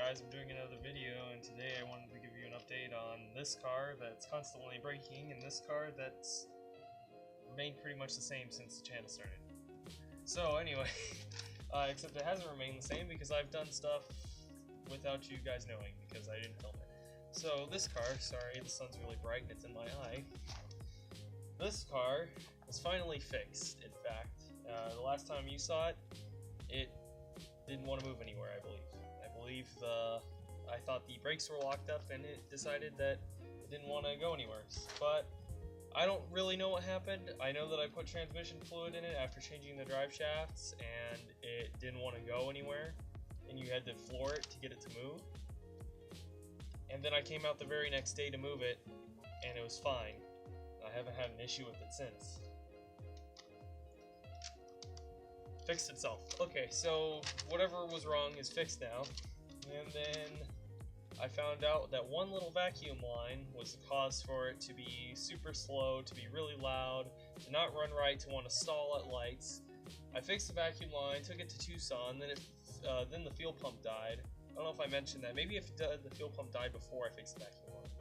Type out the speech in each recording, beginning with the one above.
guys, I'm doing another video, and today I wanted to give you an update on this car that's constantly breaking and this car that's remained pretty much the same since the channel started. So anyway, except it hasn't remained the same because I've done stuff without you guys knowing because I didn't film it. So this car, sorry the sun's really bright and it's in my eye, this car is finally fixed. In fact, the last time you saw it, it didn't want to move anywhere, I believe. I thought the brakes were locked up and it decided that it didn't want to go anywhere. But I don't really know what happened. I know that I put transmission fluid in it after changing the drive shafts and it didn't want to go anywhere, and you had to floor it to get it to move. And then I came out the very next day to move it and it was fine. I haven't had an issue with it since. Fixed itself. Okay, so whatever was wrong is fixed now. And then I found out that one little vacuum line was the cause for it to be super slow, to be really loud, to not run right, to want to stall at lights. I fixed the vacuum line, took it to Tucson, then the fuel pump died. I don't know if I mentioned that. Maybe if the fuel pump died before I fixed the vacuum line.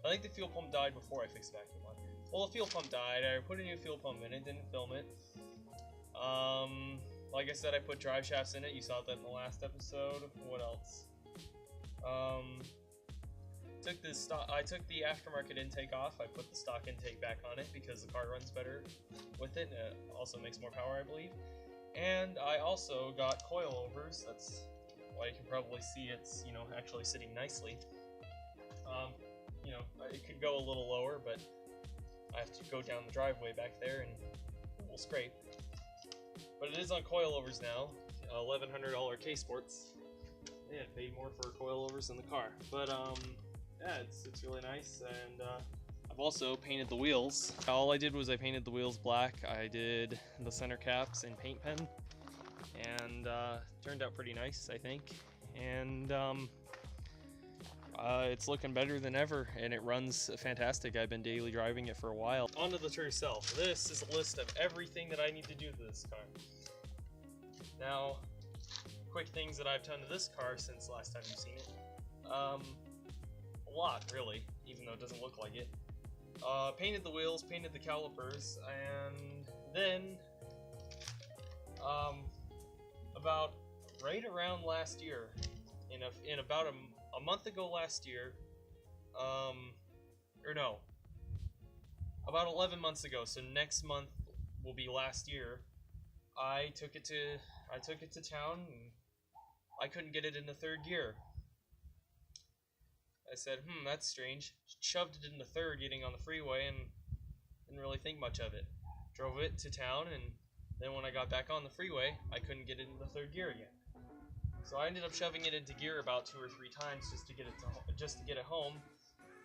I think the fuel pump died before I fixed the vacuum line. Well, the fuel pump died. I put a new fuel pump in it, didn't film it. Like I said, I put drive shafts in it. You saw that in the last episode. What else? I took the aftermarket intake off. I put the stock intake back on it because the car runs better with it. And it also makes more power, I believe. And I also got coilovers. That's why you can probably see it's, actually sitting nicely. It could go a little lower, but I have to go down the driveway back there and we'll scrape. But it is on coilovers now, $1,100 K-Sports. Yeah, I paid more for coilovers than the car. But yeah, it's really nice, and I've also painted the wheels. All I did was I painted the wheels black. I did the center caps in paint pen, and turned out pretty nice, I think. And it's looking better than ever, and it runs fantastic. I've been daily driving it for a while. Onto the Tercel. This is a list of everything that I need to do to this car. Now, quick things that I've done to this car since last time you've seen it. A lot, really, even though it doesn't look like it. Painted the wheels, painted the calipers, and then, about right around last year, in about a month ago last year, about 11 months ago, so next month will be last year, I took it to town, and I couldn't get it in the third gear. I said, that's strange. Shoved it into third getting on the freeway and didn't really think much of it. Drove it to town, and then when I got back on the freeway, I couldn't get it in the third gear again. So I ended up shoving it into gear about 2 or 3 times just to get it home.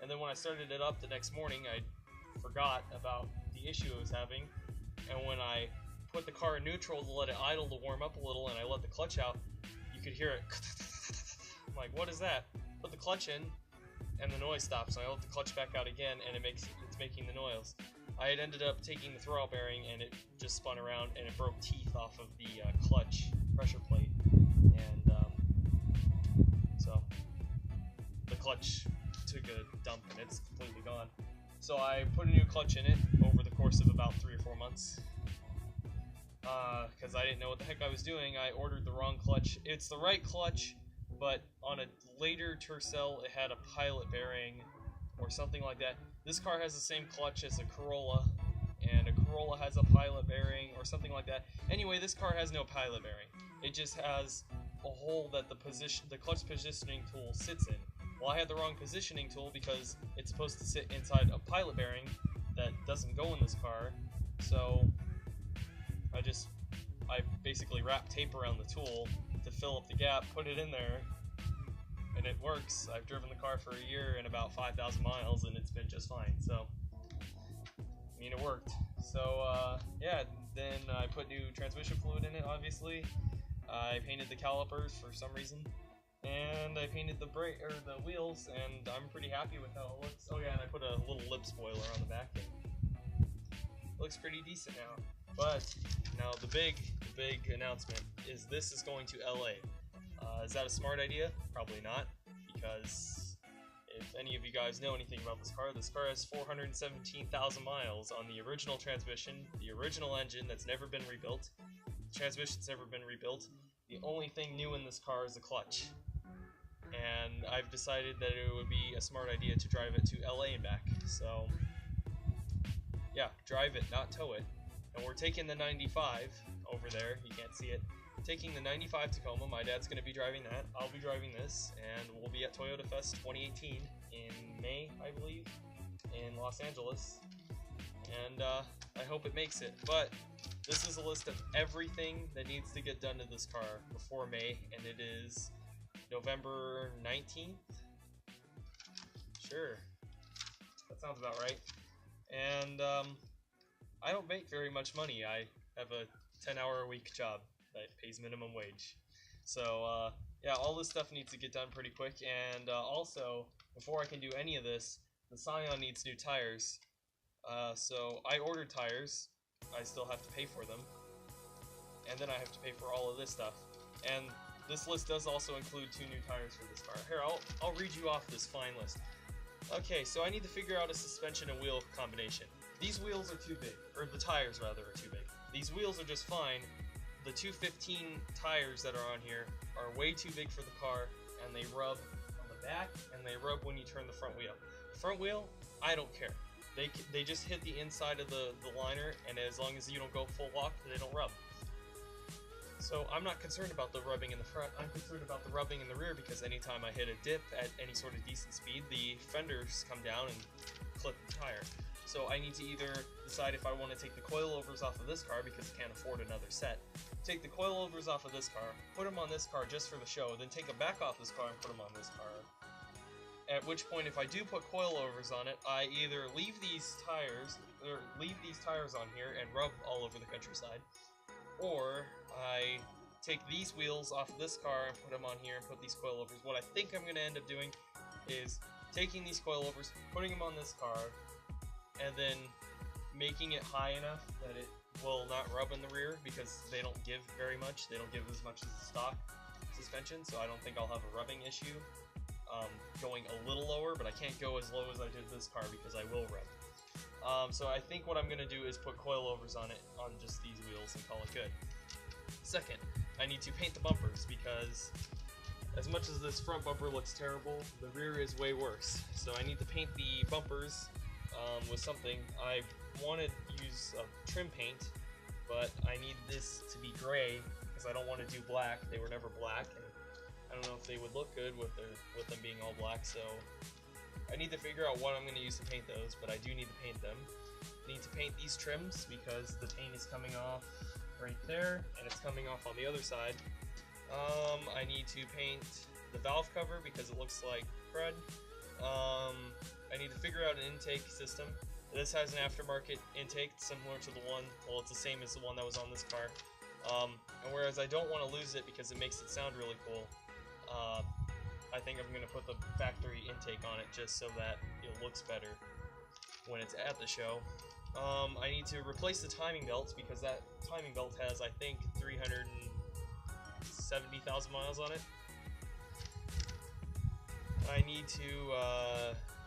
And then when I started it up the next morning, I forgot about the issue I was having. And when I put the car in neutral to let it idle to warm up a little, and I let the clutch out, you could hear it. I'm like, what is that? Put the clutch in, and the noise stops. So I let the clutch back out again, and it's making the noise. I had ended up taking the throwout bearing, and it just spun around, and it broke teeth off of the clutch pressure plate. And so the clutch took a dump and it's completely gone. So I put a new clutch in it over the course of about 3 or 4 months. Because I didn't know what the heck I was doing. I ordered the wrong clutch. It's the right clutch, but on a later Tercel it had a pilot bearing or something like that. This car has the same clutch as a Corolla, and a Corolla has a pilot bearing or something like that. Anyway, this car has no pilot bearing. It just has a hole that the clutch positioning tool sits in. Well, I had the wrong positioning tool because it's supposed to sit inside a pilot bearing that doesn't go in this car. So I basically wrapped tape around the tool to fill up the gap, put it in there, and it works. I've driven the car for a year and about 5,000 miles, and it's been just fine. So, it worked. So, yeah, then I put new transmission fluid in it, obviously. I painted the calipers for some reason, and I painted the wheels, and I'm pretty happy with how it looks. Oh yeah, and I put a little lip spoiler on the back. It looks pretty decent now. But now the big announcement is this is going to LA. Is that a smart idea? Probably not, because if any of you guys know anything about this car has 417,000 miles on the original transmission, the original engine that's never been rebuilt. The transmission's never been rebuilt. The only thing new in this car is the clutch. And I've decided that it would be a smart idea to drive it to LA and back. So, yeah, drive it, not tow it. And we're taking the 95 over there, you can't see it. Taking the 95 Tacoma, my dad's going to be driving that, I'll be driving this, and we'll be at Toyota Fest 2018 in May, I believe, in Los Angeles. And I hope it makes it. But this is a list of everything that needs to get done to this car before May, and it is November 19th? Sure. That sounds about right. And I don't make very much money. I have a 10-hour-a-week job that pays minimum wage. So, yeah, all this stuff needs to get done pretty quick. And also, before I can do any of this, the Scion needs new tires. So I ordered tires. I still have to pay for them. And then I have to pay for all of this stuff. And this list does also include 2 new tires for this car. Here, I'll read you off this fine list. Okay, so I need to figure out a suspension and wheel combination. These wheels are too big, or the tires rather are too big. These wheels are just fine. The 215 tires that are on here are way too big for the car, and they rub on the back, and they rub when you turn the front wheel. The front wheel, I don't care. They just hit the inside of the liner, and as long as you don't go full lock, they don't rub. So I'm not concerned about the rubbing in the front, I'm concerned about the rubbing in the rear, because anytime I hit a dip at any sort of decent speed, the fenders come down and clip the tire. So I need to either decide if I want to take the coilovers off of this car, because I can't afford another set, take the coilovers off of this car, put them on this car just for the show, then take them back off this car and put them on this car. At which point, if I do put coilovers on it, I either leave these tires on here and rub all over the countryside, or I take these wheels off of this car and put them on here and put these coilovers. What I think I'm going to end up doing is taking these coilovers, putting them on this car, and then making it high enough that it will not rub in the rear, because they don't give very much. They don't give as much as the stock suspension, so I don't think I'll have a rubbing issue. Going a little lower, but I can't go as low as I did this car because I will rub. So I think what I'm going to do is put coilovers on it, on just these wheels, and call it good. Second, I need to paint the bumpers, because as much as this front bumper looks terrible, the rear is way worse. So I need to paint the bumpers with something. I wanted to use trim paint, but I need this to be gray, because I don't want to do black. They were never black, and I don't know if they would look good with them being all black, so I need to figure out what I'm going to use to paint those, but I do need to paint them. I need to paint these trims, because the paint is coming off right there, and it's coming off on the other side. I need to paint the valve cover, because it looks like crud. I need to figure out an intake system. This has an aftermarket intake similar to the one, well, it's the same as the one that was on this car. And whereas I don't want to lose it because it makes it sound really cool, I think I'm going to put the factory intake on it just so that it looks better when it's at the show. I need to replace the timing belts, because that timing belt has, I think, 370,000 miles on it. I need to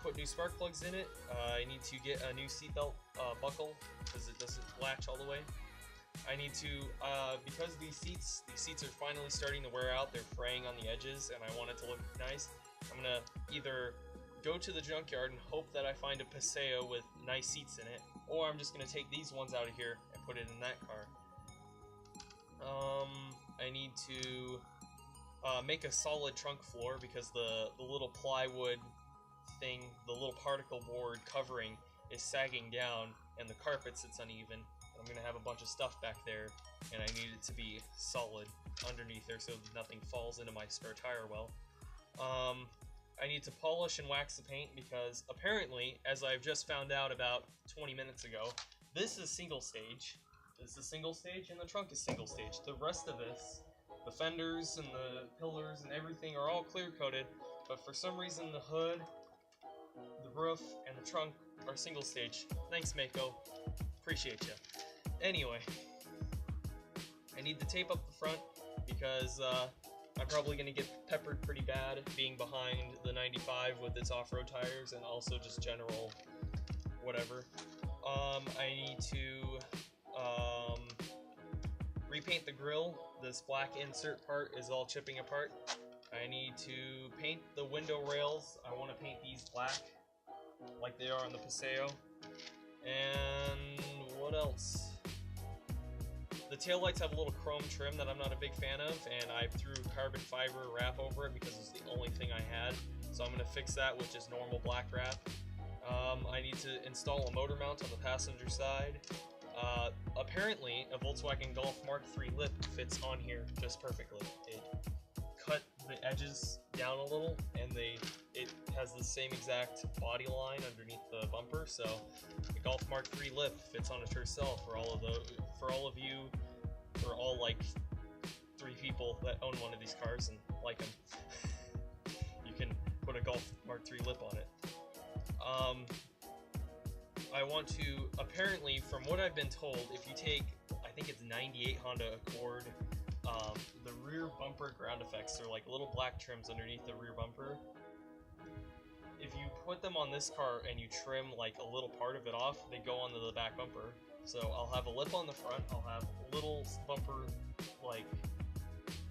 put new spark plugs in it. I need to get a new seatbelt buckle, because it doesn't latch all the way. I need to, because these seats are finally starting to wear out, they're fraying on the edges, and I want it to look nice. I'm going to either go to the junkyard and hope that I find a Paseo with nice seats in it, or I'm just going to take these ones out of here and put it in that car. I need to make a solid trunk floor, because the little plywood thing, the little particle board covering is sagging down, and the carpet sits uneven. I'm going to have a bunch of stuff back there, and I need it to be solid underneath there so that nothing falls into my spare tire well. I need to polish and wax the paint, because apparently, as I've just found out about 20 minutes ago, this is single stage. This is single stage, and the trunk is single stage. The rest of this, the fenders and the pillars and everything, are all clear coated, but for some reason the hood, the roof, and the trunk are single stage. Thanks, Mako. Appreciate you. Anyway, I need to tape up the front, because I'm probably going to get peppered pretty bad being behind the 95 with its off-road tires and also just general whatever. I need to repaint the grill. This black insert part is all chipping apart. I need to paint the window rails. I want to paint these black like they are on the Paseo. And what else? The taillights have a little chrome trim that I'm not a big fan of, and I threw carbon fiber wrap over it because it's the only thing I had. So I'm going to fix that with just normal black wrap. I need to install a motor mount on the passenger side. Apparently, a Volkswagen Golf Mark III lip fits on here just perfectly. It cut the edges down a little, and it has the same exact body line underneath the bumper. So the Golf Mark III lip fits on a Tercel for all of you, for all like 3 people that own one of these cars and like them. You can put a Golf Mark III lip on it. I want to, apparently, from what I've been told, if you take, I think it's 98 Honda Accord, the rear bumper ground effects, they're like little black trims underneath the rear bumper. If you put them on this car and you trim like a little part of it off, they go onto the back bumper. So I'll have a lip on the front, I'll have little bumper like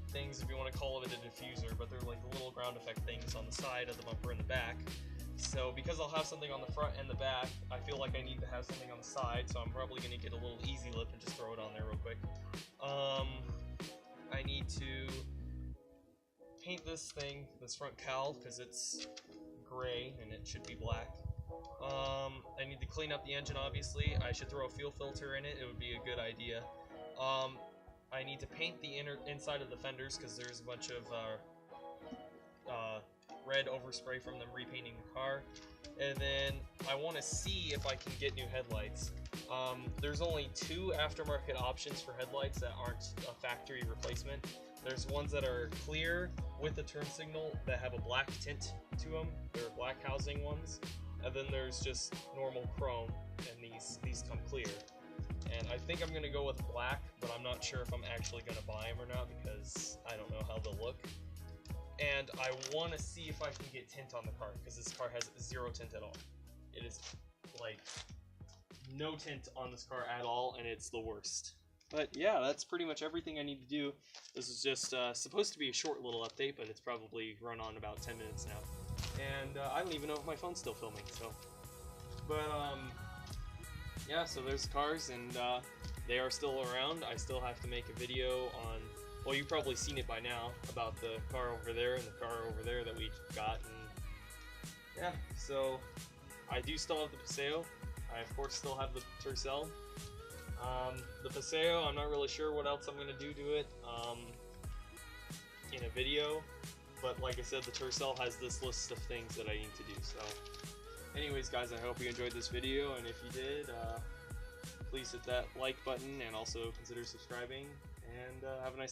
things, if you want to call it a diffuser, but they're like little ground effect things on the side of the bumper in the back. So because I'll have something on the front and the back, I feel like I need to have something on the side, so I'm probably going to get a little easy lip and just throw it on there real quick. I need to paint this thing, this front cowl, because it's gray and it should be black. I need to clean up the engine, obviously. I should throw a fuel filter in it, it would be a good idea. I need to paint the inside of the fenders, because there's a bunch of red overspray from them repainting the car. And then I want to see if I can get new headlights. There's only 2 aftermarket options for headlights that aren't a factory replacement. There's ones that are clear with a turn signal that have a black tint to them. They're black housing ones. And then there's just normal chrome, and these come clear. And I think I'm going to go with black, but I'm not sure if I'm actually going to buy them or not because I don't know how they'll look. And I want to see if I can get tint on the car, because this car has 0 tint at all. It is like no tint on this car at all, and it's the worst. But yeah, that's pretty much everything I need to do. This is just supposed to be a short little update, but it's probably run on about 10 minutes now. And I don't even know if my phone's still filming, so. But yeah, so there's the cars, and they are still around. I still have to make a video on, well, you've probably seen it by now, about the car over there and the car over there that we got, and yeah, so I do still have the Paseo. I, of course, still have the Tercel. The Paseo, I'm not really sure what else I'm going to do to it in a video, but like I said, the Tercel has this list of things that I need to do, so anyways, guys, I hope you enjoyed this video, and if you did, please hit that like button, and also consider subscribing, and have a nice day.